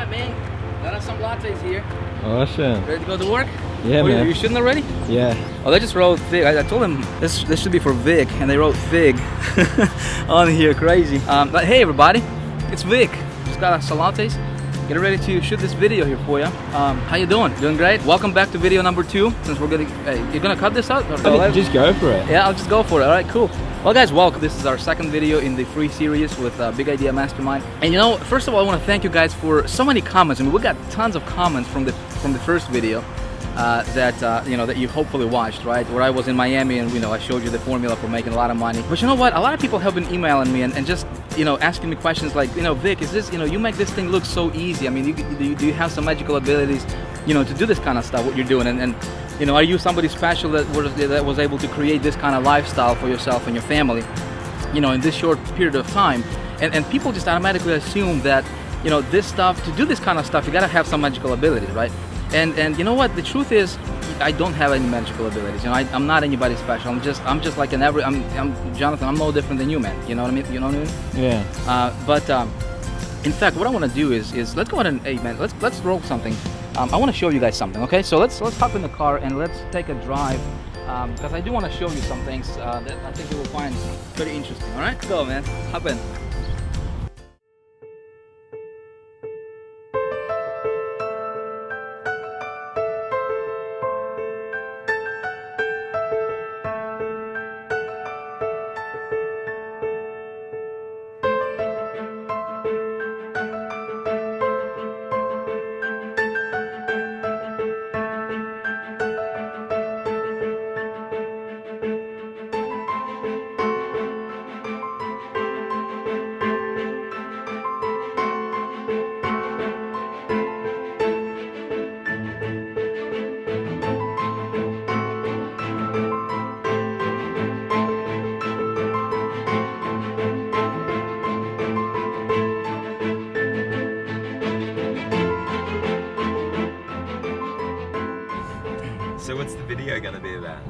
Alright, man. Got us some lattes here. Awesome. Ready to go to work? Yeah, man. You shouldn't already? Yeah. Oh, they just wrote Fig. I told them this should be for Vic, and they wrote Fig on here. Crazy. But hey, everybody, it's Vic. Just got us some lattes. Getting ready to shoot this video here for you. How you doing? Doing great? Welcome back to video number 2. Since we're getting, you're gonna cut this out? Just go for it. Yeah, I'll just go for it. All right, cool. Well, guys, welcome. This is our second video in the free series with BIGidea Mastermind. And you know, first of all, I want to thank you guys for so many comments. I mean, we got tons of comments from the first video that you hopefully watched, right? Where I was in Miami and I showed you the formula for making a lot of money. But you know what? A lot of people have been emailing me and just asking me questions like, Vic, is this you make this thing look so easy? I mean, do you have some magical abilities, to do this kind of stuff? What you're doing and are you somebody special that was able to create this kind of lifestyle for yourself and your family, in this short period of time? And people just automatically assume that, this stuff, to do this kind of stuff, you gotta have some magical abilities, right? And you know what? The truth is, I don't have any magical abilities. I'm not anybody special. I'm just like I'm Jonathan. I'm no different than you, man. You know what I mean? You know what I mean? Yeah. In fact, what I want to do is let's go ahead and, hey man, let's roll something. I want to show you guys something. Okay, so let's hop in the car and let's take a drive because I do want to show you some things that I think you will find pretty interesting. All right, go man, hop in. So what's the video gonna be about?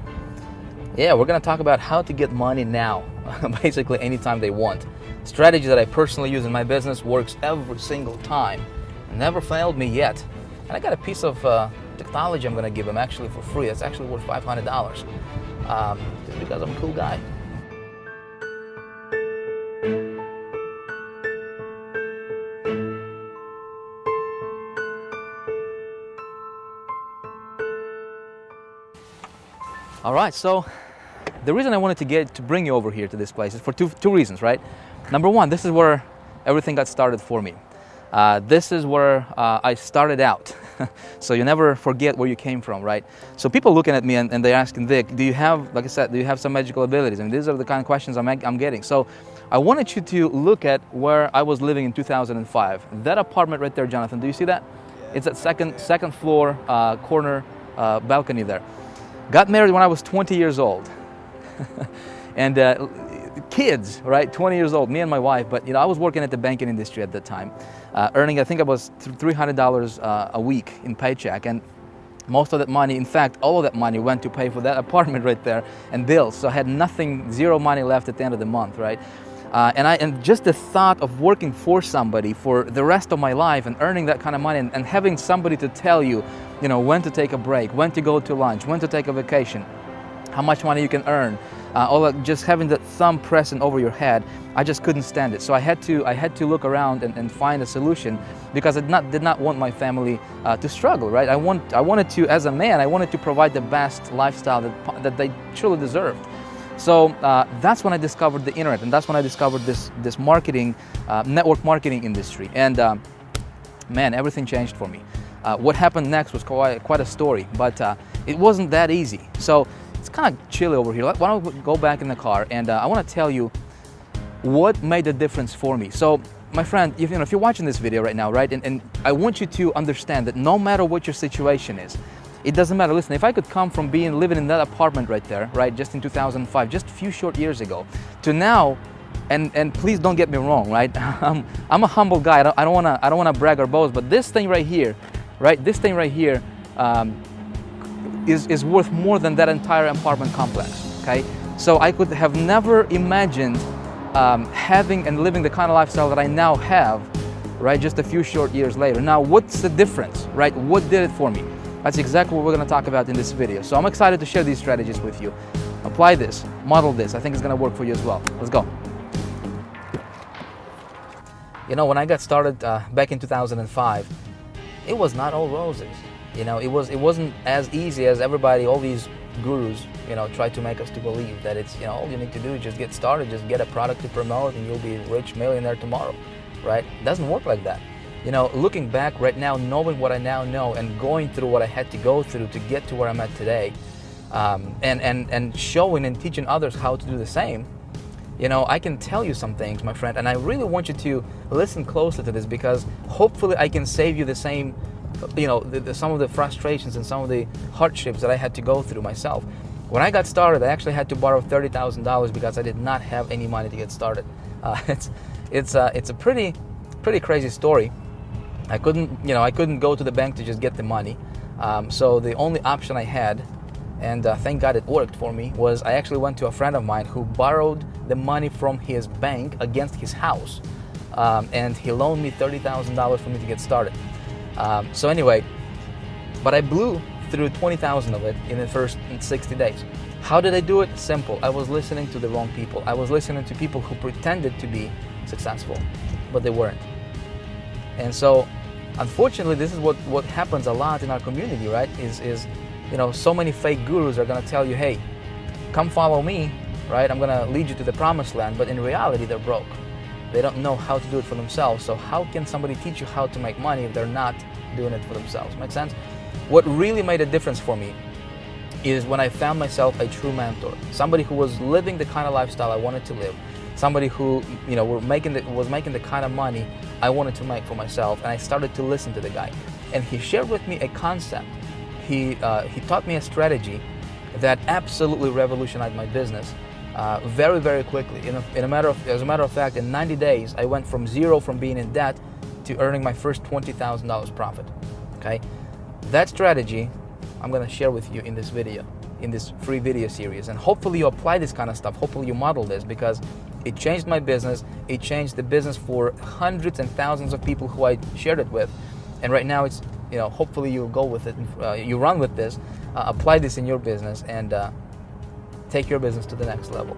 Yeah, we're gonna talk about how to get money now, basically anytime they want. Strategy that I personally use in my business, works every single time. Never failed me yet. And I got a piece of technology I'm gonna give them actually for free. It's actually worth $500. Just because I'm a cool guy. All right, so the reason I wanted to bring you over here to this place is for two reasons, right? Number one, this is where everything got started for me. This is where I started out. So you never forget where you came from, right? So people looking at me and they're asking, Vic, do you have, like I said, do you have some magical abilities? I mean, these are the kind of questions I'm getting. So I wanted you to look at where I was living in 2005. That apartment right there, Jonathan, do you see that? It's at second floor corner balcony there. Got married when I was 20 years old. And kids, right, 20 years old, me and my wife, but I was working at the banking industry at that time, earning, I think it was $300 a week in paycheck, and most of that money, in fact, all of that money went to pay for that apartment right there and bills, so I had nothing, zero money left at the end of the month, right? And just the thought of working for somebody for the rest of my life and earning that kind of money and having somebody to tell you, when to take a break, when to go to lunch, when to take a vacation, how much money you can earn, all that, just having that thumb pressing over your head, I just couldn't stand it. So I had to look around and find a solution because I did not want my family to struggle, right? I wanted to, as a man, I wanted to provide the best lifestyle that they truly deserved. So that's when I discovered the internet, and that's when I discovered this marketing, network marketing industry. And man, everything changed for me. What happened next was quite a story, but it wasn't that easy. So it's kind of chilly over here. Why don't we go back in the car, and I want to tell you what made the difference for me. So my friend, if you're watching this video right now, right, and I want you to understand that no matter what your situation is, it doesn't matter. Listen, if I could come from living in that apartment right there, right, just in 2005, just a few short years ago, to now, and please don't get me wrong, right? I'm a humble guy. I don't wanna brag or boast, but this thing right here, right? This thing right here is worth more than that entire apartment complex. Okay, so I could have never imagined having and living the kind of lifestyle that I now have right? Just a few short years later. Now, what's the difference, right? What did it for me? That's exactly what we're gonna talk about in this video. So I'm excited to share these strategies with you. Apply this, model this. I think it's gonna work for you as well. Let's go. You know, when I got started back in 2005, it was not all roses. You know, it wasn't as easy as everybody, all these gurus, you know, try to make us to believe that it's, you know, all you need to do is just get started, just get a product to promote and you'll be a rich millionaire tomorrow, right? It doesn't work like that. You know, looking back right now, knowing what I now know and going through what I had to go through to get to where I'm at today, and showing and teaching others how to do the same, you know, I can tell you some things, my friend, and I really want you to listen closely to this because hopefully I can save you the same, you know, some of the frustrations and some of the hardships that I had to go through myself. When I got started, I actually had to borrow $30,000 because I did not have any money to get started. It's a pretty crazy story. I couldn't go to the bank to just get the money. So the only option I had, and thank God it worked for me, was I actually went to a friend of mine who borrowed the money from his bank against his house. And he loaned me $30,000 for me to get started. So anyway, but I blew through 20,000 of it in the first 60 days. How did I do it? Simple. I was listening to the wrong people. I was listening to people who pretended to be successful, but they weren't. And so, unfortunately, this is what happens a lot in our community, right? Is you know, so many fake gurus are gonna tell you, hey, come follow me, right? I'm gonna lead you to the promised land, but in reality, they're broke. They don't know how to do it for themselves. So how can somebody teach you how to make money if they're not doing it for themselves? Make sense? What really made a difference for me is when I found myself a true mentor, somebody who was living the kind of lifestyle I wanted to live, somebody who, you know, was making the kind of money I wanted to make for myself, and I started to listen to the guy. And he shared with me a concept. He taught me a strategy that absolutely revolutionized my business. Very, very quickly. As a matter of fact, in 90 days, I went from zero, from being in debt, to earning my first $20,000 profit. Okay, that strategy I'm gonna share with you in this video, in this free video series, and hopefully you apply this kind of stuff. Hopefully you model this because it changed my business. It changed the business for hundreds and thousands of people who I shared it with, and right now it's, you know, hopefully you'll go with it, you run with this, apply this in your business, and take your business to the next level.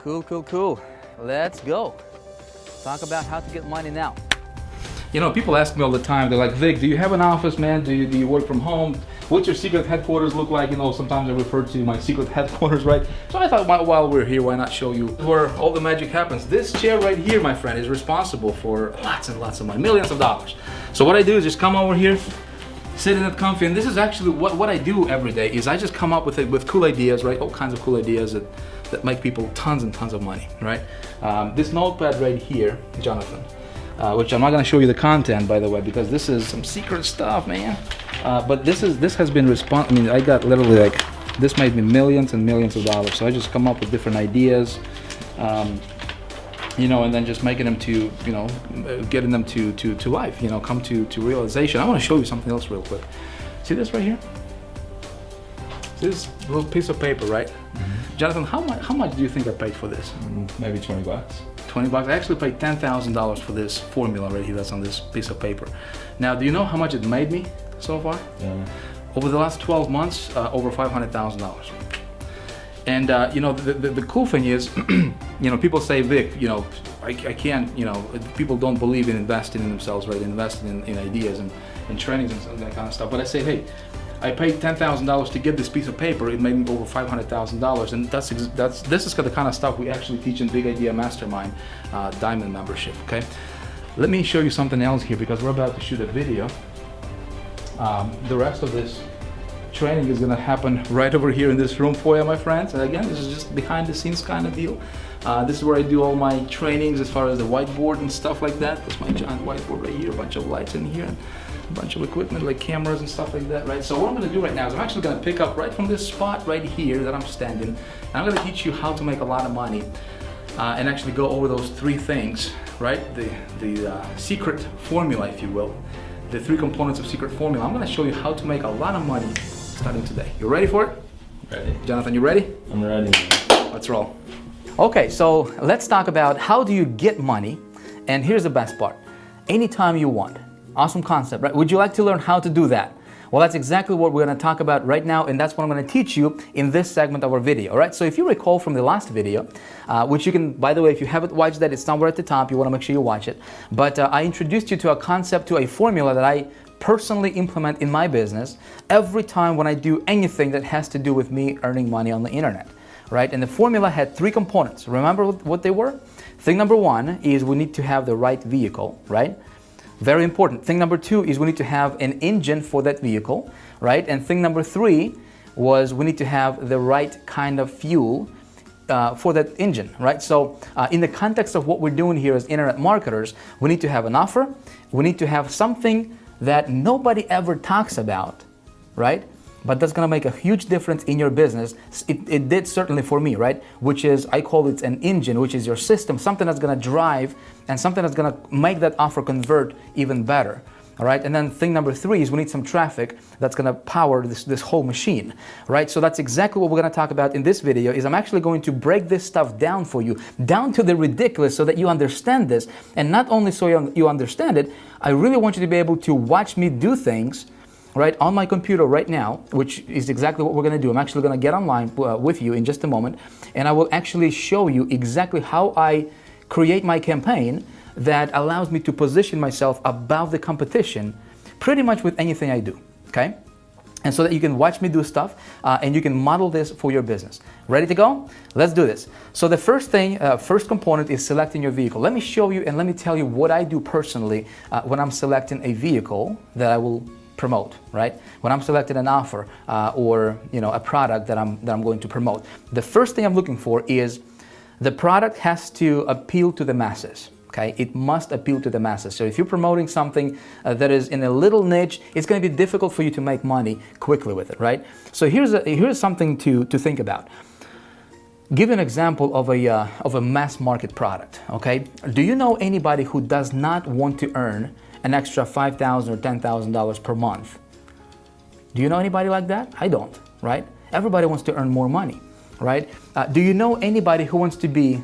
Cool. Let's go. Talk about how to get money now. You know, people ask me all the time, they're like, Vic, do you have an office, man? Do you work from home? What's your secret headquarters look like? You know, sometimes I refer to my secret headquarters, right? So I thought, while we're here, why not show you where all the magic happens? This chair right here, my friend, is responsible for lots and lots of money, millions of dollars. So what I do is just come over here, sit in it comfy, and this is actually what I do every day, is I just come up with cool ideas, right? All kinds of cool ideas that make people tons and tons of money, right? This notepad right here, Jonathan, which I'm not gonna show you the content, by the way, because this is some secret stuff, man. But this has been I mean, I got literally like, this made me millions and millions of dollars. So I just come up with different ideas, you know, and then just making them to, you know, getting them to life, you know, come to realization. I want to show you something else real quick. See this right here? See this little piece of paper, right? Mm-hmm. Jonathan, how much do you think I paid for this? Maybe 20 bucks. 20 bucks. I actually paid $10,000 for this formula right here that's on this piece of paper. Now, do you know how much it made me so far? Yeah. Over the last 12 months, over $500,000. And you know, the cool thing is, you know, people say, Vic, you know, I can't, you know, people don't believe in investing in themselves, right? Investing in ideas and trainings and that kind of stuff. But I say, hey, I paid $10,000 to get this piece of paper. It made me over $500,000, and this is the kind of stuff we actually teach in Big Idea Mastermind Diamond membership. Okay, let me show you something else here because we're about to shoot a video. The rest of this training is going to happen right over here in this room for you, my friends. And again, this is just behind the scenes kind of deal. This is where I do all my trainings as far as the whiteboard and stuff like that. That's my giant whiteboard right here, a bunch of lights in here, and a bunch of equipment like cameras and stuff like that, right? So what I'm going to do right now is I'm actually going to pick up right from this spot right here that I'm standing, and I'm going to teach you how to make a lot of money and actually go over those three things, right? The secret formula, if you will, the 3 components of secret formula. I'm gonna show you how to make a lot of money starting today. You ready for it? Ready. Jonathan, you ready? I'm ready, man. Let's roll. Okay, so let's talk about how do you get money, and here's the best part. Anytime you want. Awesome concept, right? Would you like to learn how to do that? Well, that's exactly what we're going to talk about right now, and that's what I'm going to teach you in this segment of our video, all right? So if you recall from the last video, which you can, by the way, if you haven't watched that, it's somewhere at the top. You want to make sure you watch it. But I introduced you to a concept, to a formula that I personally implement in my business every time when I do anything that has to do with me earning money on the internet, right? And the formula had 3 components. Remember what they were? Thing number 1 is we need to have the right vehicle, right? Very important. Thing number 2 is we need to have an engine for that vehicle, right? And thing number 3 was we need to have the right kind of fuel for that engine, right? So in the context of what we're doing here as internet marketers, we need to have an offer. We need to have something that nobody ever talks about, right? But that's gonna make a huge difference in your business. It did certainly for me, right? Which is, I call it an engine, which is your system, something that's gonna drive and something that's gonna make that offer convert even better, all right? And then thing number 3 is we need some traffic that's gonna power this whole machine, right? So that's exactly what we're gonna talk about in this video. Is I'm actually going to break this stuff down for you, down to the ridiculous, so that you understand this. And not only so you understand it, I really want you to be able to watch me do things right on my computer right now, which is exactly what we're going to do. I'm actually going to get online with you in just a moment, and I will actually show you exactly how I create my campaign that allows me to position myself above the competition pretty much with anything I do, okay? And so that you can watch me do stuff and you can model this for your business. Ready to go? Let's do this. So the first thing, first component is selecting your vehicle. Let me show you and let me tell you what I do personally when I'm selecting a vehicle that I will promote, right? When I'm selecting an offer or a product that I'm going to promote, the first thing I'm looking for is the product has to appeal to the masses. Okay, it must appeal to the masses. So if you're promoting something that is in a little niche, it's going to be difficult for you to make money quickly with it, right? So here's something to think about. Give an example of a mass market product. Okay, do you know anybody who does not want to earn an extra $5,000 or $10,000 per month? Do you know anybody like that? I don't, right? Everybody wants to earn more money, right? Do you know anybody who wants to be,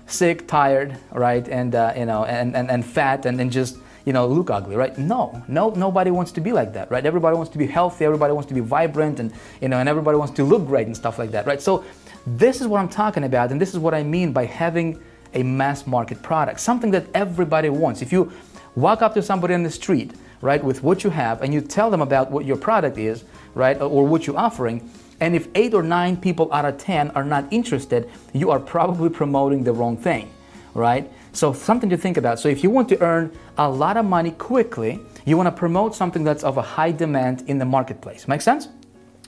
sick, tired, right, and fat and just, look ugly, right? No, nobody wants to be like that, right? Everybody wants to be healthy, everybody wants to be vibrant, and and everybody wants to look great and stuff like that, right? So this is what I'm talking about, and this is what I mean by having a mass market product, something that everybody wants. If you walk up to somebody on the street, right, with what you have, and you tell them about what your product is, right, or what you're offering, and if 8 or 9 people out of 10 are not interested, you are probably promoting the wrong thing, right? So something to think about. So if you want to earn a lot of money quickly, you want to promote something that's of a high demand in the marketplace. Make sense?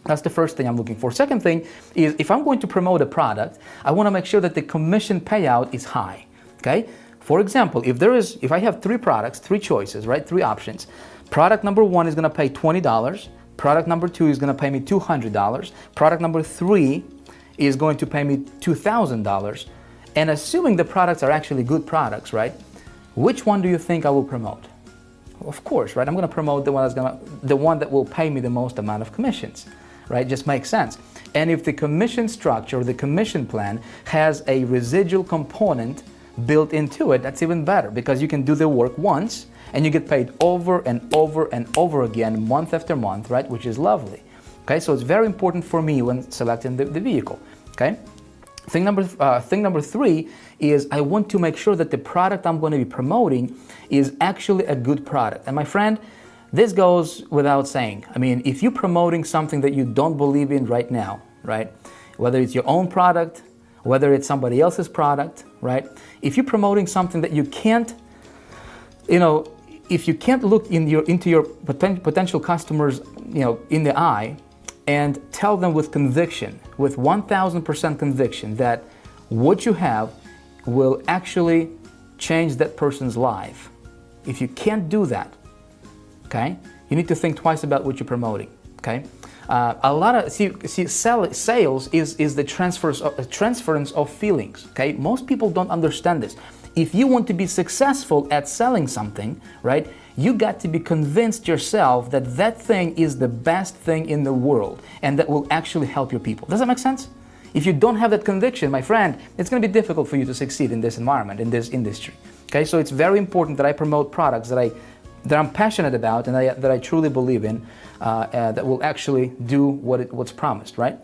That's the first thing I'm looking for. Second thing is, if I'm going to promote a product, I want to make sure that the commission payout is high, okay? For example, if I have 3 products, 3 choices, right, 3 options, product number 1 is going to pay $20, product number 2 is going to pay me $200, product number 3 is going to pay me $2,000, and assuming the products are actually good products, right, which one do you think I will promote? Of course, right, I'm going to promote the one that will pay me the most amount of commissions, right? Just makes sense. And if the commission structure, the commission plan has a residual component built into it, that's even better, because you can do the work once and you get paid over and over and over again, month after month, right? Which is lovely. Okay, so it's very important for me when selecting the vehicle. Okay, thing number 3 is I want to make sure that the product I'm going to be promoting is actually a good product. And my friend, this goes without saying. I mean, if you're promoting something that you don't believe in right now, right? Whether it's your own product, whether it's somebody else's product, right? If you're promoting something that you can't, if you can't look into your potential customers, in the eye and tell them with conviction, with 1,000% conviction that what you have will actually change that person's life. If you can't do that, okay, you need to think twice about what you're promoting, okay? Sales is the transference of feelings, okay? Most people don't understand this. If you want to be successful at selling something, right, you got to be convinced yourself that that thing is the best thing in the world and that will actually help your people. Does that make sense? If you don't have that conviction, my friend, it's going to be difficult for you to succeed in this environment, in this industry. Okay, so it's very important that I promote products that I'm passionate about and that I truly believe in, that will actually do what's promised, right?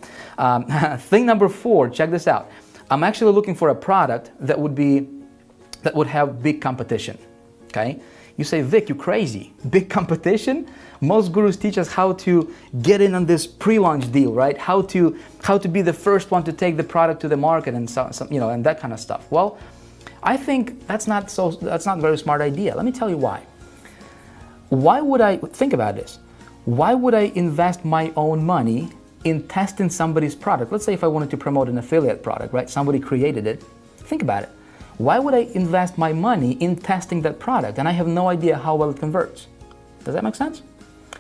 Thing number 4, check this out. I'm actually looking for a product that would have big competition. Okay, you say, Vic, you crazy? Big competition? Most gurus teach us how to get in on this pre-launch deal, right? How to be the first one to take the product to the market and and that kind of stuff. Well, I think that's not a very smart idea. Let me tell you why. Why would I think about this? Why would I invest my own money in testing somebody's product? Let's say if I wanted to promote an affiliate product, right? Somebody created it. Think about it. Why would I invest my money in testing that product and I have no idea how well it converts? Does that make sense?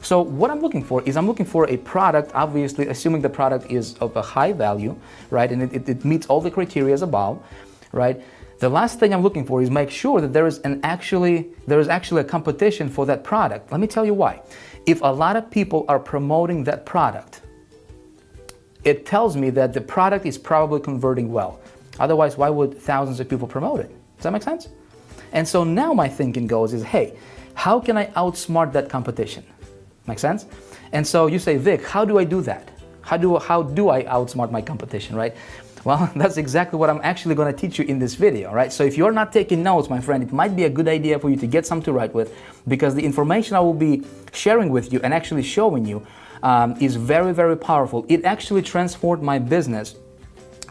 So what I'm looking for is I'm looking for a product, obviously assuming the product is of a high value, right? And it meets all the criteria above, right? The last thing I'm looking for is make sure that there is actually a competition for that product. Let me tell you why. If a lot of people are promoting that product, it tells me that the product is probably converting well. Otherwise, why would thousands of people promote it? Does that make sense? And so now my thinking goes is, hey, how can I outsmart that competition? Make sense? And so you say, Vic, how do I do that? How do I outsmart my competition, right? Well, that's exactly what I'm actually going to teach you in this video, right? So if you're not taking notes, my friend, it might be a good idea for you to get some to write with, because the information I will be sharing with you and actually showing you is very, very powerful. It actually transformed my business.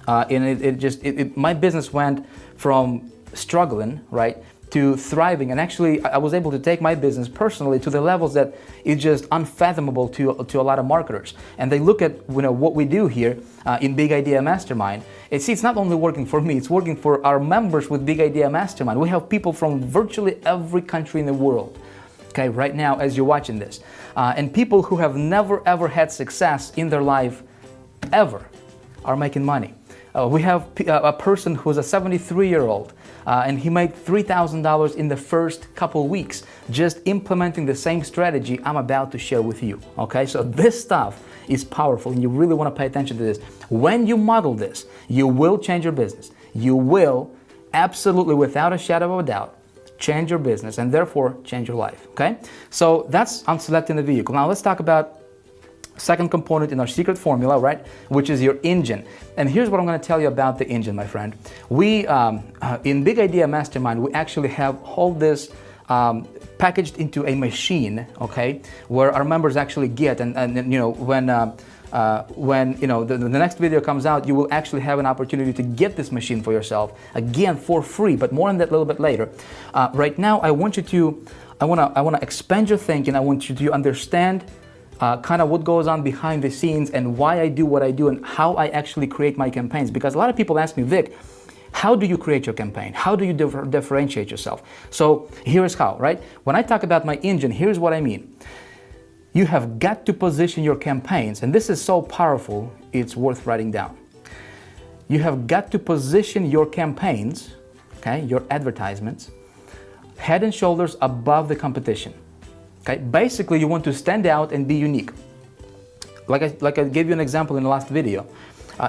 My business went from struggling, right, to thriving, and actually I was able to take my business personally to the levels that is just unfathomable to a lot of marketers. And they look at what we do here in Big Idea Mastermind. It's not only working for me, it's working for our members with Big Idea Mastermind. We have people from virtually every country in the world, okay, right now as you're watching this, and people who have never ever had success in their life ever are making money. We have a person who's a 73-year-old, and he made $3,000 in the first couple weeks just implementing the same strategy I'm about to share with you. Okay, so this stuff is powerful, and you really want to pay attention to this. When you model this, you will change your business. You will absolutely, without a shadow of a doubt, change your business and therefore change your life. Okay, so that's on selecting the vehicle. Now let's talk about second component in our secret formula, right, which is your engine. And here's what I'm going to tell you about the engine, my friend. We, in Big Idea Mastermind, we actually have all this packaged into a machine, okay, where our members actually get, and when the next video comes out, you will actually have an opportunity to get this machine for yourself, again, for free, but more on that a little bit later. Right now, I want to expand your thinking. I want you to understand kind of what goes on behind the scenes and why I do what I do and how I actually create my campaigns. Because a lot of people ask me, Vic, how do you create your campaign? How do you differentiate yourself? So here's how, right? When I talk about my engine, here's what I mean. You have got to position your campaigns, and this is so powerful, it's worth writing down. You have got to position your campaigns, okay, your advertisements, head and shoulders above the competition. Okay, basically you want to stand out and be unique. Like I gave you an example in the last video,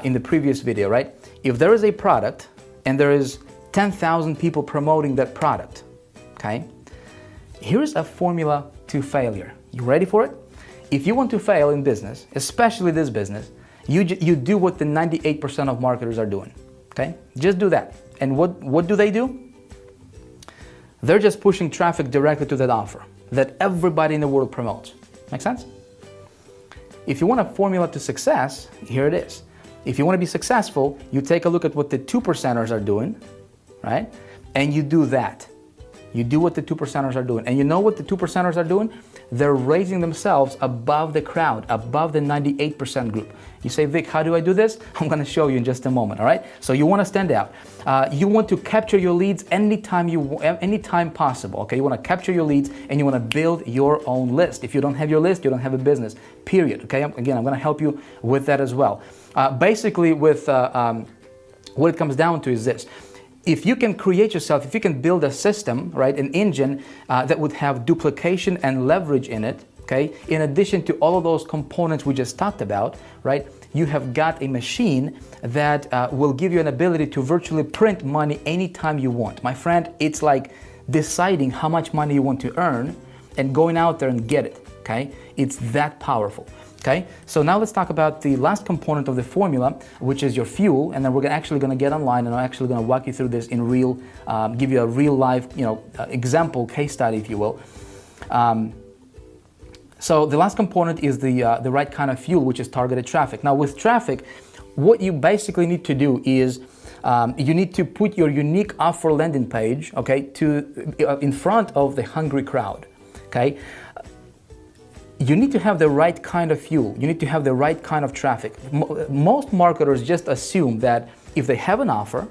in the previous video, right? If there is a product and there is 10,000 people promoting that product, okay? Here's a formula to failure. You ready for it? If you want to fail in business, especially this business, you do what the 98% of marketers are doing, okay? Just do that. And what do? They're just pushing traffic directly to that offer that everybody in the world promotes. Make sense? If you want a formula to success, here it is. If you want to be successful, you take a look at what the 2%ers are doing, right? And you do that. You do what the 2%ers are doing. And you know what the 2%ers are doing? They're raising themselves above the crowd, above the 98% group. You say, Vic, how do I do this? I'm going to show you in just a moment, all right? So you want to stand out. You want to capture your leads anytime possible, okay? You want to capture your leads and you want to build your own list. If you don't have your list, you don't have a business, period, okay? Again, I'm going to help you with that as well. Basically, with what it comes down to is this. if you can create yourself, if you can build a system, right, an engine that would have duplication and leverage in it, okay, in addition to all of those components we just talked about, right, you have got a machine that will give you an ability to virtually print money anytime you want. My friend, it's like deciding how much money you want to earn and going out there and get it, okay? It's that powerful. Okay, so now let's talk about the last component of the formula, which is your fuel, and then we're actually going to get online and I'm actually going to walk you through this in real, give you a real life, example case study, if you will. So the last component is the right kind of fuel, which is targeted traffic. Now with traffic, what you basically need to do is you need to put your unique offer landing page, okay, in front of the hungry crowd, okay. You need to have the right kind of fuel. You need to have the right kind of traffic. Most marketers just assume that if they have an offer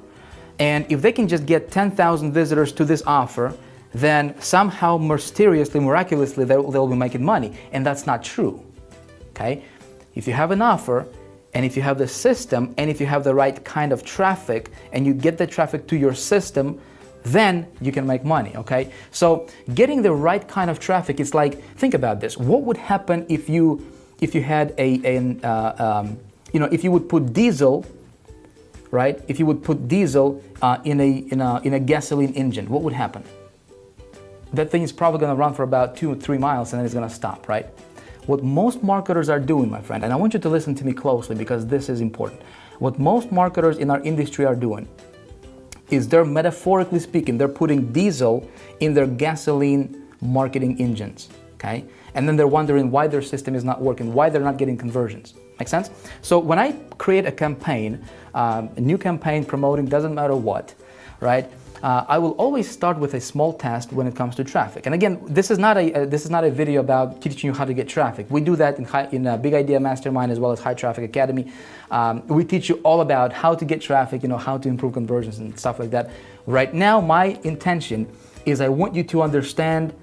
and if they can just get 10,000 visitors to this offer, then somehow mysteriously, miraculously, they'll be making money. And that's not true, okay? If you have an offer and if you have the system and if you have the right kind of traffic and you get the traffic to your system, then you can make money, okay? So getting the right kind of traffic is like, think about this. What would happen if you had if you would put diesel, right? If you would put diesel in a gasoline engine, what would happen? That thing is probably gonna run for about 2 or 3 miles and then it's gonna stop, right? What most marketers are doing, my friend, and I want you to listen to me closely because this is important. What most marketers in our industry are doing is they're, metaphorically speaking, they're putting diesel in their gasoline marketing engines, okay? And then they're wondering why their system is not working, why they're not getting conversions. Make sense? So when I create a campaign, a new campaign promoting doesn't matter what, right? I will always start with a small test when it comes to traffic. And again, this is not a video about teaching you how to get traffic. We do that in Big Idea Mastermind as well as High Traffic Academy. We teach you all about how to get traffic, how to improve conversions and stuff like that. Right now, my intention is I want you to understand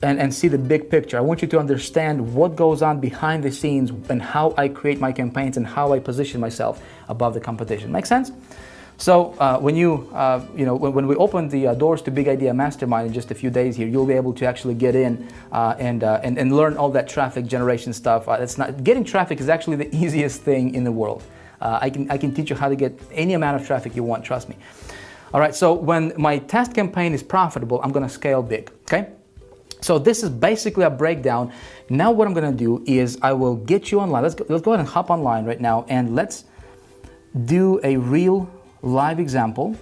and see the big picture. I want you to understand what goes on behind the scenes and how I create my campaigns and how I position myself above the competition. Make sense? So when when we open the doors to Big Idea Mastermind in just a few days here, you'll be able to actually get in and learn all that traffic generation stuff. Getting traffic is actually the easiest thing in the world. I can teach you how to get any amount of traffic you want, trust me. All right, so when my test campaign is profitable, I'm gonna scale big, okay? So this is basically a breakdown. Now what I'm gonna do is I will get you online. Let's go ahead and hop online right now and let's do a real live example,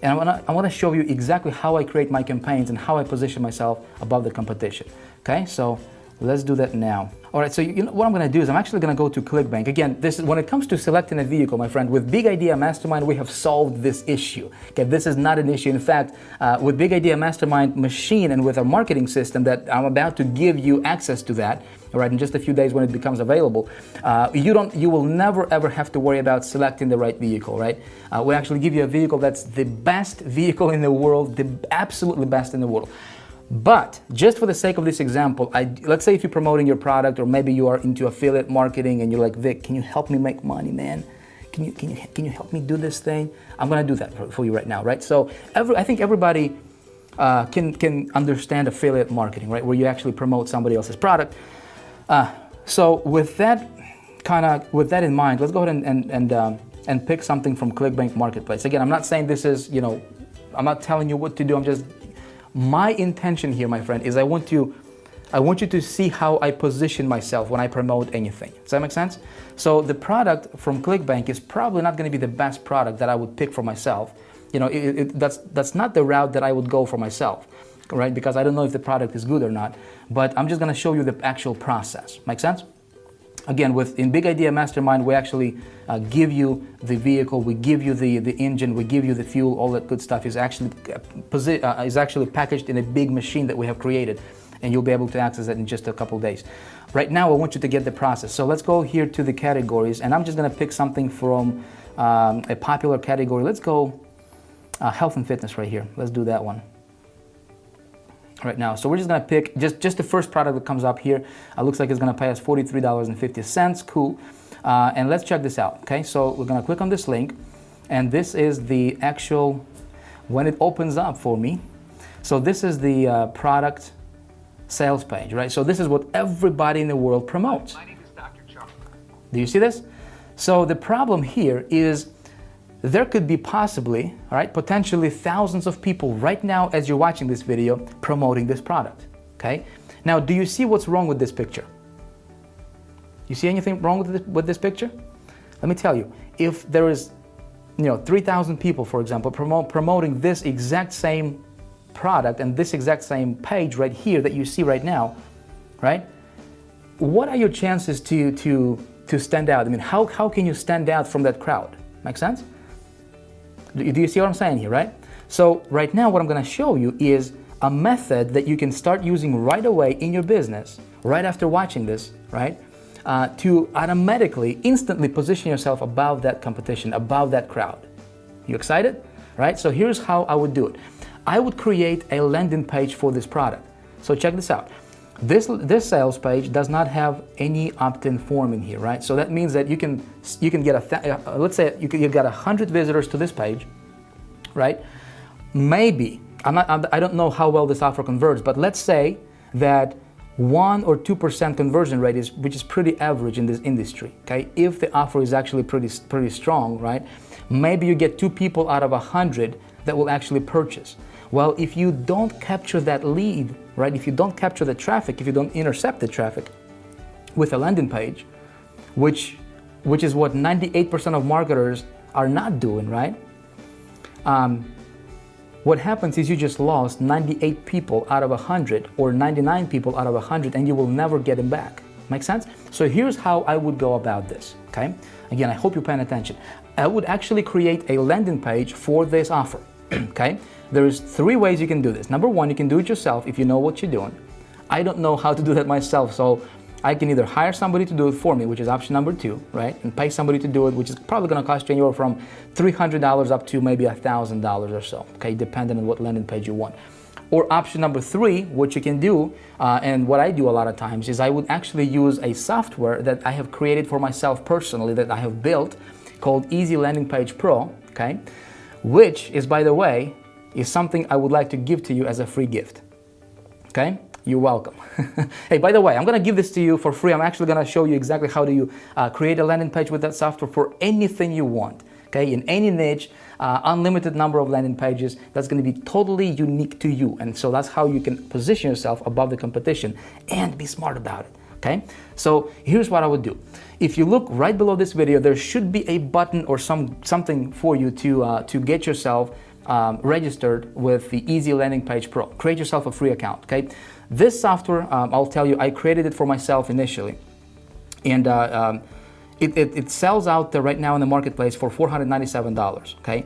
and I want to show you exactly how I create my campaigns and how I position myself above the competition. Okay, so let's do that now. All right, so what I'm going to do is I'm actually going to go to ClickBank. Again, this is when it comes to selecting a vehicle, my friend, with Big Idea Mastermind, we have solved this issue. Okay, this is not an issue. In fact, with Big Idea Mastermind machine and with our marketing system that I'm about to give you access to that, all right, in just a few days when it becomes available, you will never ever have to worry about selecting the right vehicle, right? We actually give you a vehicle that's the best vehicle in the world, the absolutely best in the world. But just for the sake of this example, let's say if you're promoting your product or maybe you are into affiliate marketing and you're like, Vic, can you help me make money, man? Can you help me do this thing? I'm gonna do that for you right now, right? So I think everybody can understand affiliate marketing, right? Where you actually promote somebody else's product. So with that in mind, let's go ahead and pick something from ClickBank Marketplace. Again, I'm not saying this is, I'm not telling you what to do. My intention here, my friend, is I want you to see how I position myself when I promote anything. Does that make sense? So the product from ClickBank is probably not going to be the best product that I would pick for myself. That's not the route that I would go for myself, right? Because I don't know if the product is good or not. But I'm just going to show you the actual process. Make sense? Again, in Big Idea Mastermind, we actually give you the vehicle, we give you the engine, we give you the fuel, all that good stuff is actually packaged in a big machine that we have created, and you'll be able to access it in just a couple days. Right now, I want you to get the process. So let's go here to the categories, and I'm just going to pick something from a popular category. Let's go health and fitness right here. Let's do that one right now. So we're just going to pick just the first product that comes up here. Looks like it's going to pay us $43.50. Cool. And let's check this out. Okay, so we're going to click on this link, and this is the actual when it opens up for me, so this is the product sales page, right? So this is what everybody in the world promotes. My name is Dr. Charles. Do you see this? So the problem here is there could be possibly, all right, potentially thousands of people right now as you're watching this video promoting this product, okay? Now, do you see what's wrong with this picture? You see anything wrong with this picture? Let me tell you, if there is, 3,000 people, for example, promoting this exact same product and this exact same page right here that you see right now, right? What are your chances to stand out? I mean, how can you stand out from that crowd? Make sense? Do you see what I'm saying here, right? So right now what I'm going to show you is a method that you can start using right away in your business, right after watching this, right? To automatically, instantly position yourself above that competition, above that crowd. You excited? Right? So here's how I would do it. I would create a landing page for this product. So check this out. This sales page does not have any opt-in form in here, right? So that means that you can get let's say you got 100 visitors to this page, right? Maybe I don't know how well this offer converts, but let's say that 1 or 2% conversion rate which is pretty average in this industry. Okay, if the offer is actually pretty strong, right? Maybe you get 2 people out of 100 that will actually purchase. Well, if you don't capture that lead, right? If you don't capture the traffic, if you don't intercept the traffic with a landing page, which is what 98% of marketers are not doing, right? What happens is you just lost 98 people out of 100 or 99 people out of 100 and you will never get them back. Make sense? So here's how I would go about this, okay? Again, I hope you're paying attention. I would actually create a landing page for this offer, okay? There's 3 ways you can do this. Number 1, you can do it yourself if you know what you're doing. I don't know how to do that myself, so I can either hire somebody to do it for me, which is option number 2, right? And pay somebody to do it, which is probably gonna cost you anywhere from $300 up to maybe $1,000 or so, okay? Depending on what landing page you want. Or option number 3, what you can do, and what I do a lot of times, is I would actually use a software that I have created for myself personally, that I have built, called Easy Landing Page Pro, okay? Which is, by the way, is something I would like to give to you as a free gift, okay? You're welcome. Hey, by the way, I'm gonna give this to you for free. I'm actually gonna show you exactly how do you create a landing page with that software for anything you want, okay? In any niche, unlimited number of landing pages that's gonna be totally unique to you. And so that's how you can position yourself above the competition and be smart about it, okay? So here's what I would do. If you look right below this video, there should be a button or something for you to get yourself registered with the Easy Landing Page Pro. Create yourself a free account, okay? This software, I'll tell you, I created it for myself initially. And it sells out there right now in the marketplace for $497, okay?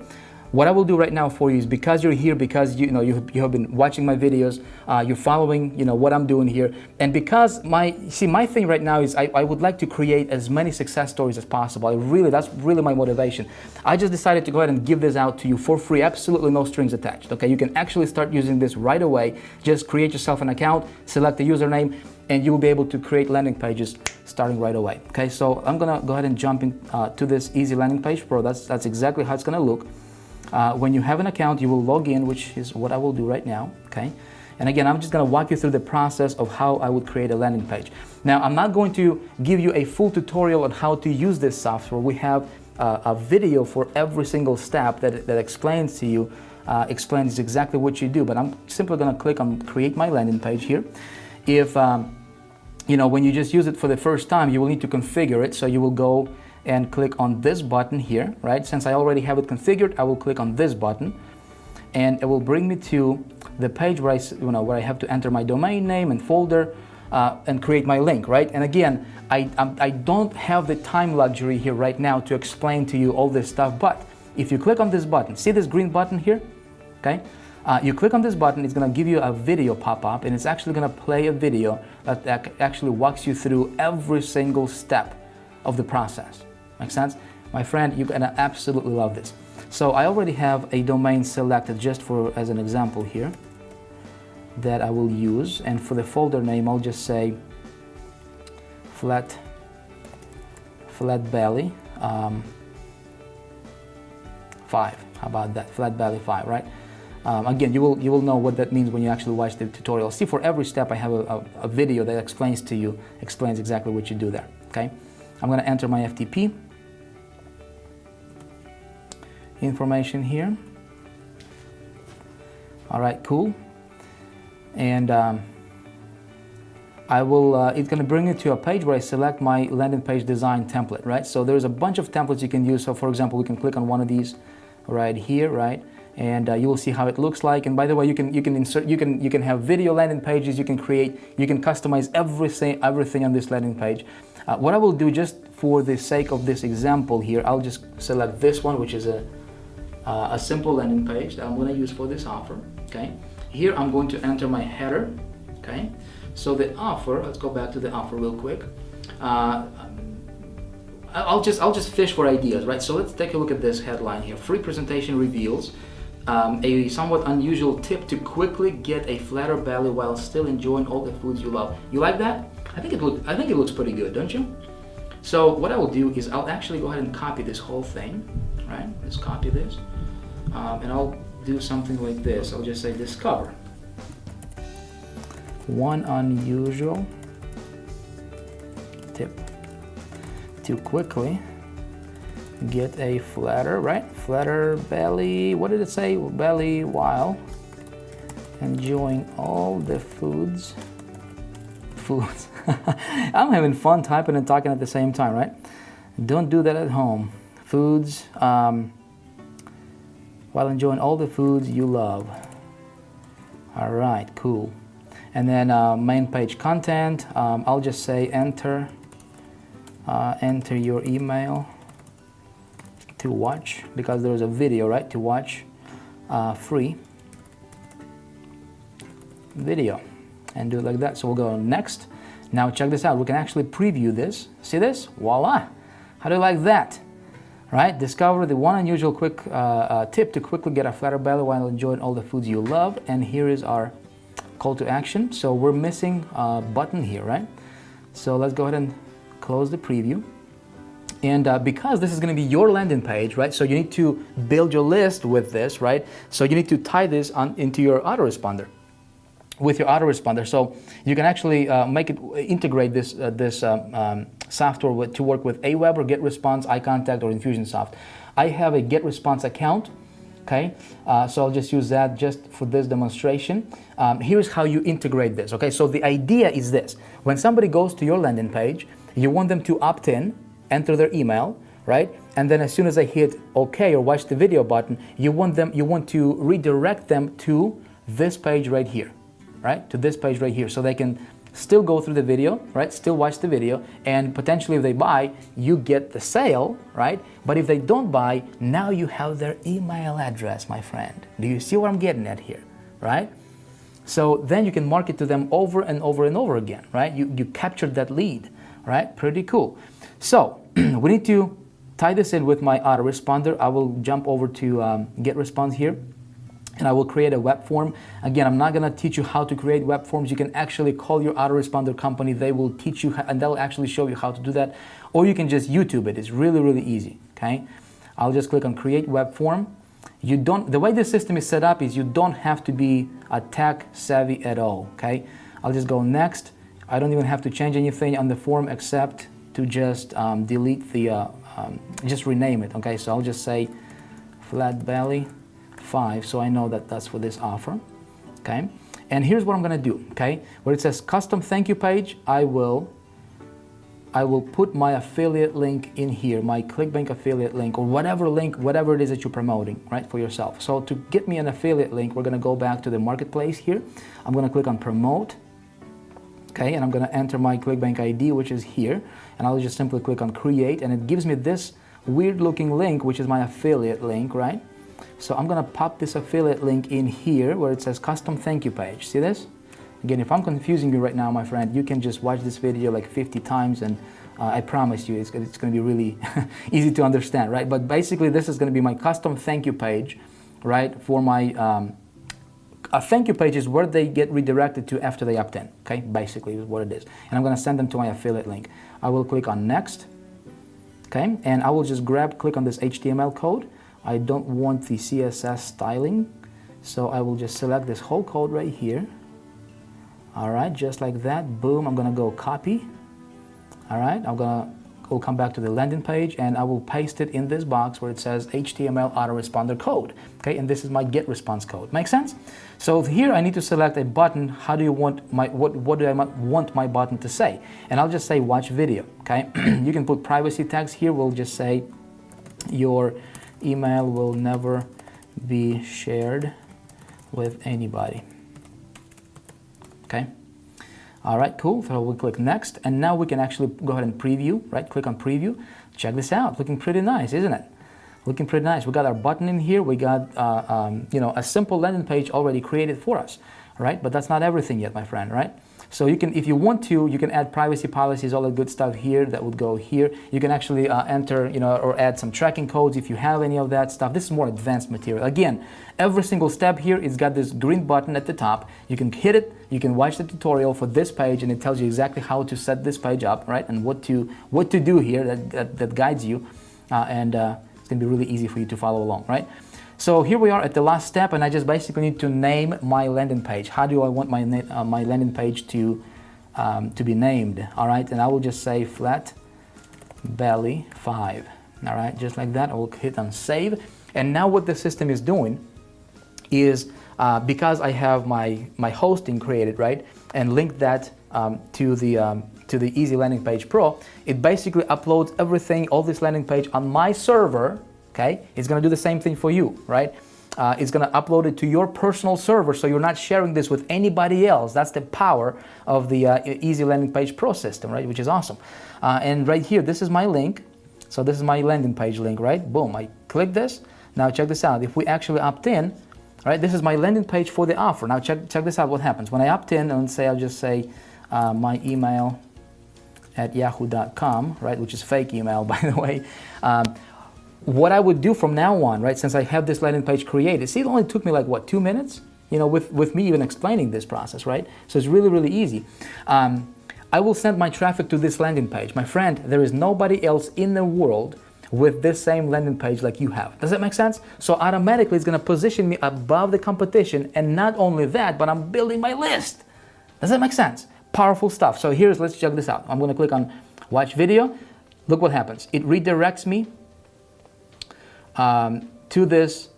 What I will do right now for you is, because you're here, because you have been watching my videos, you're following what I'm doing here, and because my thing right now is I would like to create as many success stories as possible. That's really my motivation. I just decided to go ahead and give this out to you for free, absolutely no strings attached. Okay, you can actually start using this right away. Just create yourself an account, select the username, and you will be able to create landing pages starting right away. Okay, so I'm gonna go ahead and jump in to this Easy Landing Page Pro. That's exactly how it's gonna look. When you have an account, you will log in, which is what I will do right now, okay? And again, I'm just gonna walk you through the process of how I would create a landing page. Now, I'm not going to give you a full tutorial on how to use this software. We have a video for every single step that explains to you, explains exactly what you do, but I'm simply gonna click on Create My Landing Page here. If, when you just use it for the first time, you will need to configure it, so you will go and click on this button here, right? Since I already have it configured, I will click on this button, and it will bring me to the page where I have to enter my domain name and folder and create my link, right? And again, I don't have the time luxury here right now to explain to you all this stuff, but if you click on this button, see this green button here, okay? You click on this button, it's gonna give you a video pop up, and it's actually gonna play a video that actually walks you through every single step of the process. Make sense? My friend, you're gonna absolutely love this. So I already have a domain selected just as an example here that I will use, and for the folder name I'll just say flat belly 5. How about that? Flat belly 5, right? Again, you will know what that means when you actually watch the tutorial. See, for every step I have a video that explains exactly what you do there, okay? I'm gonna enter my FTP information here. All right, cool. And it's gonna bring you to a page where I select my landing page design template, right? So there's a bunch of templates you can use. So for example, we can click on one of these right here, right? And you will see how it looks like. And by the way, you can have video landing pages, you can customize everything on this landing page. What I will do, just for the sake of this example here, I'll just select this one, which is a simple landing page that I'm going to use for this offer. Okay, here I'm going to enter my header. Okay, so the offer, let's go back to the offer real quick. I'll just fish for ideas, right? So let's take a look at this headline here. Free presentation reveals a somewhat unusual tip to quickly get a flatter belly while still enjoying all the foods you love. You like that? I think it looks pretty good, don't you? So what I will do is I'll actually go ahead and copy this whole thing, right? Let's copy this, and I'll do something like this. I'll just say discover one unusual tip to quickly get a flatter, right? Flatter belly, what did it say? Belly while enjoying all the foods. I'm having fun typing and talking at the same time, right? Don't do that at home. Foods, while enjoying all the foods you love. All right, cool. And then main page content, I'll just say enter your email to watch, because there's a video, right, to watch free video, and do it like that. So we'll go next. Now check this out, we can actually preview this. See this? Voila! How do you like that? Right? Discover the one unusual quick tip to quickly get a flatter belly while enjoying all the foods you love. And here is our call to action. So we're missing a button here, right? So let's go ahead and close the preview. And because this is going to be your landing page, right? So you need to build your list with this, right? So you need to tie this into your autoresponder, with your autoresponder. So you can actually integrate this software to work with Aweber, GetResponse, iContact, or Infusionsoft. I have a GetResponse account. Okay, so I'll just use that just for this demonstration. Here's how you integrate this. Okay, so the idea is this: when somebody goes to your landing page, you want them to opt in, enter their email, right? And then as soon as they hit OK or watch the video button, you want to redirect them to this page right here, right? To this page right here, so they can still go through the video, right? Still watch the video, and potentially if they buy, you get the sale, right? But if they don't buy, now you have their email address, my friend. Do you see what I'm getting at here, right? So then you can market to them over and over and over again, right? You captured that lead, right? Pretty cool. So we need to tie this in with my autoresponder. I will jump over to GetResponse here, and I will create a web form. Again, I'm not gonna teach you how to create web forms. You can actually call your autoresponder company. They will teach you, and they'll actually show you how to do that. Or you can just YouTube it. It's really, really easy, okay? I'll just click on create web form. The way this system is set up is you don't have to be a tech savvy at all, okay? I'll just go next. I don't even have to change anything on the form except to just delete just rename it, okay? So I'll just say flat belly 5, so I know that that's for this offer, okay? And here's what I'm gonna do, okay? Where it says custom thank you page, I will put my affiliate link in here, my ClickBank affiliate link, or whatever it is that you're promoting, right, for yourself. So to get me an affiliate link, we're gonna go back to the marketplace here. I'm gonna click on promote, okay, and I'm gonna enter my ClickBank ID, which is here, and I'll just simply click on create, and it gives me this weird looking link, which is my affiliate link, right? So I'm gonna pop this affiliate link in here where it says custom thank you page. See this? Again, if I'm confusing you right now, my friend, you can just watch this video like 50 times, and I promise you it's gonna be really easy to understand, right? But basically this is gonna be my custom thank you page, right? For my a thank you page is where they get redirected to after they opt in, okay? Basically is what it is. And I'm gonna send them to my affiliate link. I will click on next, okay? And I will just click on this HTML code. I don't want the CSS styling, So I will just select this whole code right here. All right, just like that, boom, I'm gonna go copy. All right, we'll come back to the landing page and I will paste it in this box where it says HTML autoresponder code. Okay, and this is my get response code. Make sense? So here I need to select a button. How do you want what do I want my button to say? And I'll just say watch video. Okay, you can put privacy tags here. We'll just say your email will never be shared with anybody. Okay. All right, cool. So we'll click next, and now we can actually go ahead and preview, right? Click on preview. Check this out. Looking pretty nice, isn't it? Looking pretty nice. We got our button in here. We got, a simple landing page already created for us, right? But that's not everything yet, my friend, right? So you can, if you want to, you can add privacy policies, all that good stuff here that would go here. You can actually enter, or add some tracking codes if you have any of that stuff. This is more advanced material. Again, every single step here, it's got this green button at the top. You can hit it, you can watch the tutorial for this page, and it tells you exactly how to set this page up, right? And what to do here that guides you, and it's gonna be really easy for you to follow along, right? So here we are at the last step, and I just basically need to name my landing page. How do I want my landing page to be named? All right, and I will just say flat belly 5. All right, just like that. I will hit on save, and now what the system is doing is because I have my hosting created, right, and linked that to the Easy Landing Page Pro, it basically uploads everything, all this landing page on my server. Okay, it's going to do the same thing for you, right? It's going to upload it to your personal server, so you're not sharing this with anybody else. That's the power of the Easy Landing Page Pro system, right? Which is awesome. And right here, this is my link. So this is my landing page link, right? Boom, I click this. Now check this out. If we actually opt in, right, this is my landing page for the offer. Now check this out. What happens when I opt in? And say I'll just say my email at yahoo.com, right? Which is fake email, by the way. What I would do from now on, right, since I have this landing page created, see, it only took me like, what, 2 minutes? With me even explaining this process, right? So it's really, really easy. I will send my traffic to this landing page. My friend, there is nobody else in the world with this same landing page like you have. Does that make sense? So automatically it's gonna position me above the competition, and not only that, but I'm building my list. Does that make sense? Powerful stuff. So let's check this out. I'm gonna click on watch video. Look what happens. It redirects me to this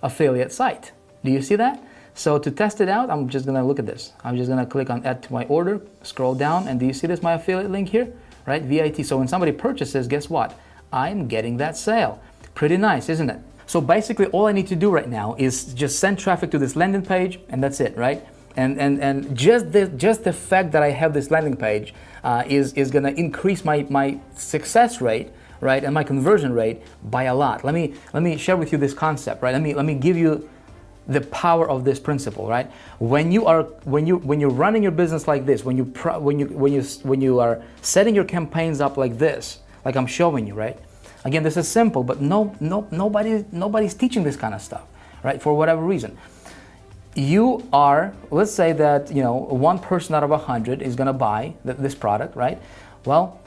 affiliate site. Do you see that? So to test it out, I'm just gonna look at this. I'm just gonna click on add to my order, scroll down, and do you see this, my affiliate link here? Right, VIT. So when somebody purchases, guess what? I'm getting that sale. Pretty nice, isn't it? So basically all I need to do right now is just send traffic to this landing page, and that's it, right? And just the fact that I have this landing page is gonna increase my success rate, right, and my conversion rate by a lot. Let me share with you this concept, right? Let me give you the power of this principle, right? When you're running your business like this, when you are setting your campaigns up like this, like I'm showing you, right? Again, this is simple, but nobody's teaching this kind of stuff, right? For whatever reason. You are, let's say that, one person out of 100 is gonna buy this product, right? Well,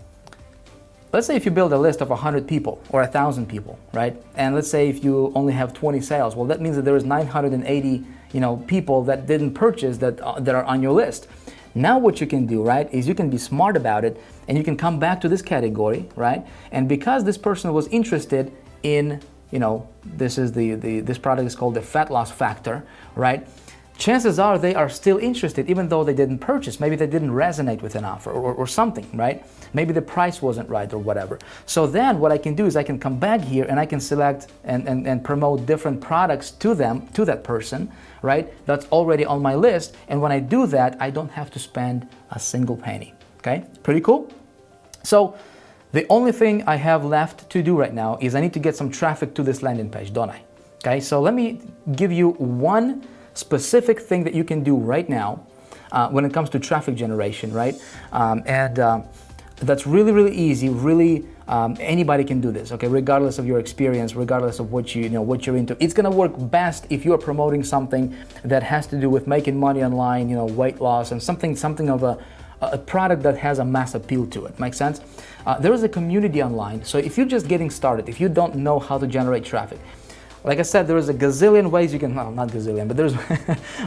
let's say if you build a list of 100 people or 1,000 people, right? And let's say if you only have 20 sales, well, that means that there is 980, people that didn't purchase that are on your list. Now what you can do, right, is you can be smart about it, and you can come back to this category, right? And because this person was interested in, this product is called the fat loss factor, right? Chances are they are still interested even though they didn't purchase. Maybe they didn't resonate with an offer or something, right? Maybe the price wasn't right or whatever. So then what I can do is I can come back here and I can select and promote different products to that person, right? That's already on my list. And when I do that, I don't have to spend a single penny, okay? Pretty cool? So the only thing I have left to do right now is I need to get some traffic to this landing page, don't I? Okay, so let me give you one specific thing that you can do right now when it comes to traffic generation, right? That's really, really easy. Really, anybody can do this, okay? Regardless of your experience, regardless of what what you're into. It's gonna work best if you are promoting something that has to do with making money online, weight loss, and something of a product that has a mass appeal to it. Make sense? There is a community online. So if you're just getting started, if you don't know how to generate traffic, Like I said, there is a gazillion ways you can, well, not gazillion, but there's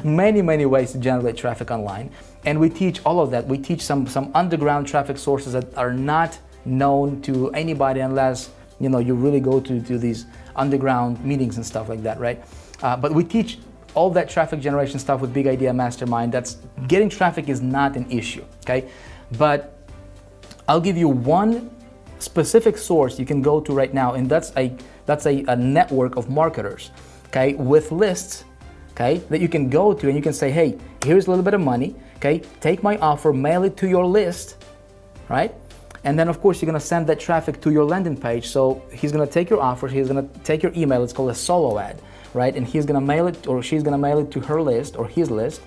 many ways to generate traffic online. And we teach all of that. We teach some underground traffic sources that are not known to anybody unless, you know, you really go to these underground meetings and stuff like that, right? But we teach all that traffic generation stuff with Big Idea Mastermind. That's getting traffic is not an issue, okay? But I'll give you one specific source you can go to right now, and that's a network of marketers, okay, with lists, okay, that you can go to and you can say, hey, here's a little bit of money, okay, take my offer, mail it to your list, right? And then of course you're gonna send that traffic to your landing page. So he's gonna take your offer, he's gonna take your email, it's called a solo ad, right? And he's gonna mail it, or she's gonna mail it to her list or his list,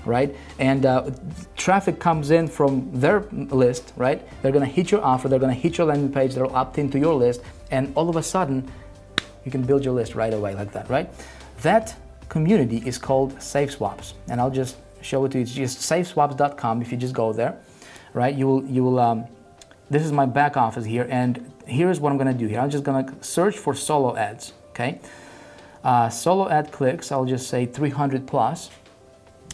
right? And traffic comes in from their list, right? They're gonna hit your offer, they're gonna hit your landing page, they'll opt into your list, and all of a sudden, you can build your list right away like that, right? That community is called Safe Swaps, and I'll just show it to you. It's just safeswaps.com. If you just go there, right? You will. This is my back office here, and here's what I'm gonna do here. I'm just gonna search for solo ads, okay? Solo ad clicks, I'll just say 300 plus.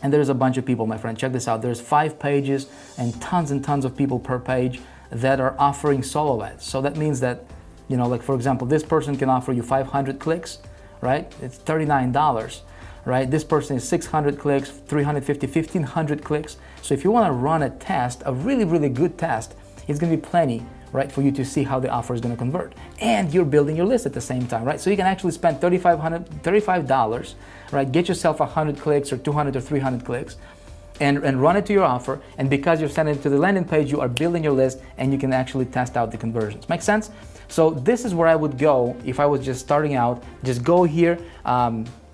And there's a bunch of people, my friend. Check this out. There's 5 pages and tons of people per page that are offering solo ads. So that means that, you know, like for example, this person can offer you 500 clicks, right? It's $39, right? This person is 600 clicks, 350, 1500 clicks. So if you want to run a test, a really good test, it's going to be plenty, right, for you to see how the offer is going to convert. And you're building your list at the same time, right? So you can actually spend $35, right? Get yourself 100 clicks or 200 or 300 clicks and run it to your offer. And because you're sending it to the landing page, you are building your list and you can actually test out the conversions. Make sense? So this is where I would go if I was just starting out. Just go here,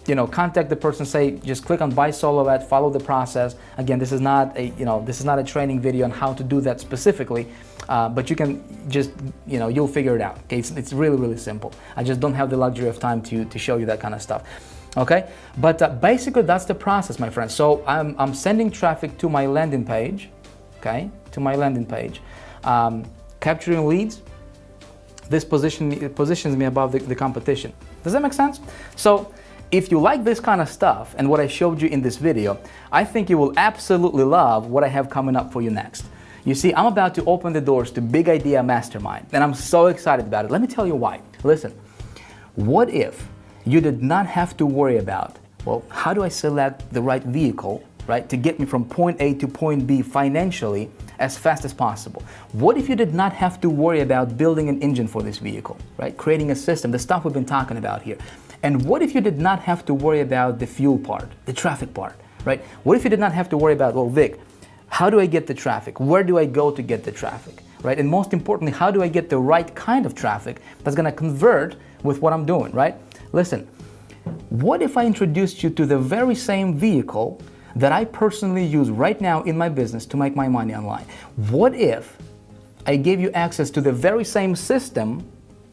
you know, contact the person, say, just click on buy solo ad, follow the process. Again, this is not a, you know, this is not a training video on how to do that specifically, but you can just, you know, you'll figure it out. Okay, it's really simple. I just don't have the luxury of time to show you that kind of stuff. Okay, but basically that's the process, my friends. So I'm sending traffic to my landing page, okay, to my landing page, capturing leads. This positions me above the competition. Does that make sense? So if you like this kind of stuff and what I showed you in this video, I think you will absolutely love what I have coming up for you next. You see, I'm about to open the doors to Big Idea Mastermind, and I'm so excited about it. Let me tell you why. Listen, what if you did not have to worry about, well, how do I select the right vehicle, right, to get me from point A to point B financially as fast as possible? What if you did not have to worry about building an engine for this vehicle, right? Creating a system, the stuff we've been talking about here. And what if you did not have to worry about the fuel part, the traffic part, right? What if you did not have to worry about, well, Vic, how do I get the traffic? Where do I go to get the traffic, right? And most importantly, how do I get the right kind of traffic that's gonna convert with what I'm doing, right? Listen, what if I introduced you to the very same vehicle that I personally use right now in my business to make my money online? What if I gave you access to the very same system,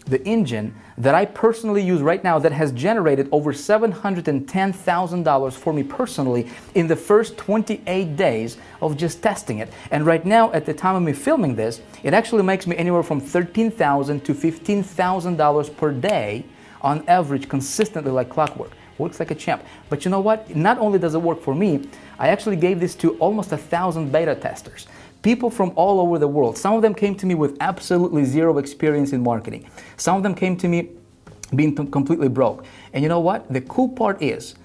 the engine, that I personally use right now that has generated over $710,000 for me personally in the first 28 days of just testing it? And right now, at the time of me filming this, it actually makes me anywhere from $13,000 to $15,000 per day on average, consistently like clockwork. Works like a champ. But you know what? Not only does it work for me, I actually gave this to almost 1,000 beta testers. People from all over the world. Some of them came to me with absolutely zero experience in marketing. Some of them came to me being completely broke. And you know what? The cool part is,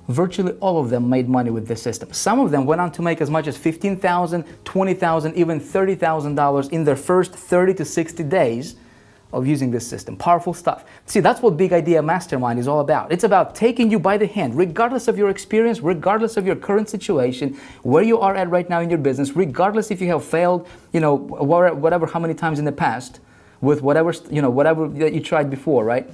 virtually all of them made money with this system. Some of them went on to make as much as $15,000, $20,000, even $30,000 in their first 30 to 60 days of using this system. Powerful stuff. See, that's what Big Idea Mastermind is all about. It's about taking you by the hand, regardless of your experience, regardless of your current situation, where you are at right now in your business, regardless if you have failed, you know, whatever, how many times in the past, with whatever, you know, whatever that you tried before, right?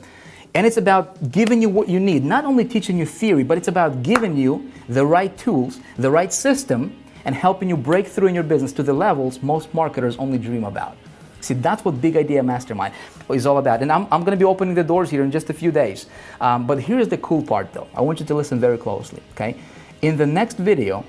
And it's about giving you what you need, not only teaching you theory, but it's about giving you the right tools, the right system, and helping you break through in your business to the levels most marketers only dream about. See, that's what Big Idea Mastermind is all about. And I'm going to be opening the doors here in just a few days. But here's the cool part, though. I want you to listen very closely, okay? In the next video,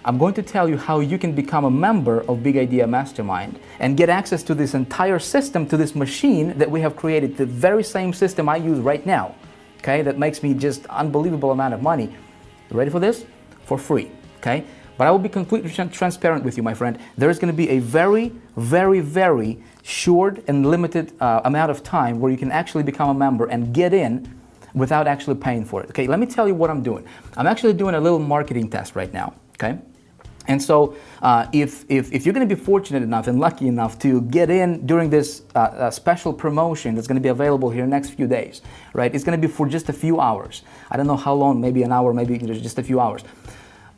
I'm going to tell you how you can become a member of Big Idea Mastermind and get access to this entire system, to this machine that we have created, the very same system I use right now, okay, that makes me just unbelievable amount of money. You ready for this? For free, okay? But I will be completely transparent with you, my friend. There is going to be a very, very, very short and limited amount of time where you can actually become a member and get in without actually paying for it. Okay, let me tell you what I'm doing. I'm actually doing a little marketing test right now, okay? And so if you're going to be fortunate enough and lucky enough to get in during this special promotion that's going to be available here in the next few days, right? It's going to be for just a few hours. I don't know how long, maybe an hour, maybe just a few hours.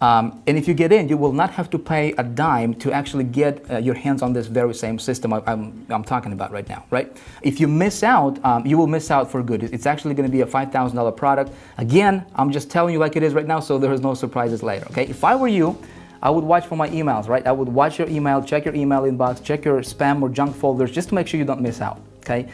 And if you get in, you will not have to pay a dime to actually get your hands on this very same system I'm talking about right now, right? If you miss out, you will miss out for good. It's actually going to be a $5,000 product. Again, I'm just telling you like it is right now, so there is no surprises later, okay? If I were you, I would watch for my emails, right? I would watch your email, check your email inbox, check your spam or junk folders, just to make sure you don't miss out, okay?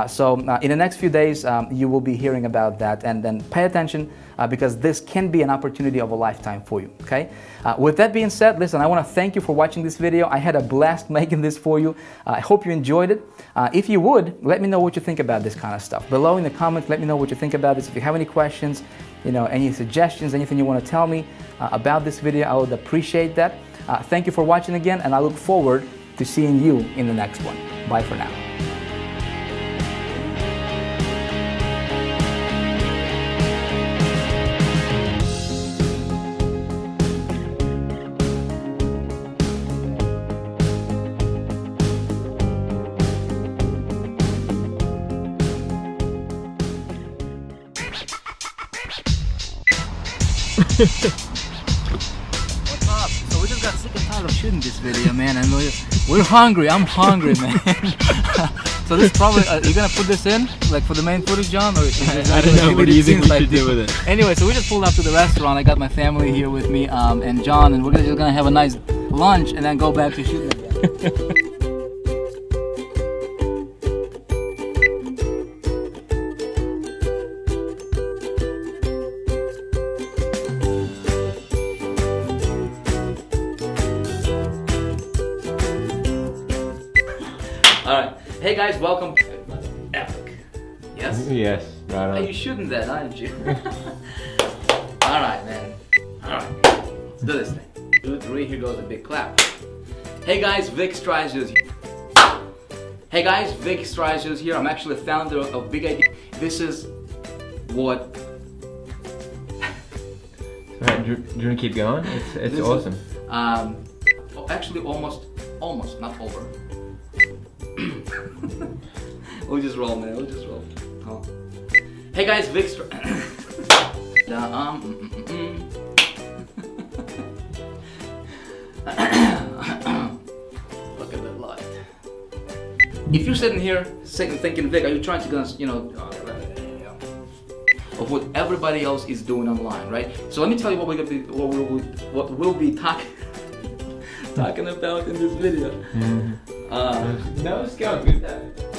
So in the next few days, you will be hearing about that, and then pay attention because this can be an opportunity of a lifetime for you, okay? With that being said, listen, I want to thank you for watching this video. I had a blast making this for you. I hope you enjoyed it. If you would, let me know what you think about this kind of stuff. Below in the comments, let me know what you think about this. If you have any questions, you know, any suggestions, anything you want to tell me about this video, I would appreciate that. Thank you for watching again, and I look forward to seeing you in the next one. Bye for now. What's up? So we just got sick and tired of shooting this video, man, and we're hungry. I'm hungry, man. So this probably you're gonna put this in like for the main footage, John, or I don't know. What do you think we should do with it? Anyway, so we just pulled up to the restaurant. I got my family here with me, and John, and we're just gonna have a nice lunch and then go back to shooting again. Alright, hey guys, welcome to Epic. Yes? Yes, right on. Are you shooting that, aren't you? Alright, man. Alright, let's do this thing. 2, 3, here goes a big clap. Hey guys, Vic Stryzius here. Hey guys, Vic Stryzius here. I'm actually the founder of BIGidea. This is what... Alright, do you want to keep going? It's awesome. Actually, almost, not over. We'll just roll, man. We'll just roll. Oh. Hey guys, Vic. Look at that light. If you're sitting here, thinking, Vic, are you trying to, you know, of what everybody else is doing online, right? So let me tell you what we'll be talking about in this video. No, it's going good.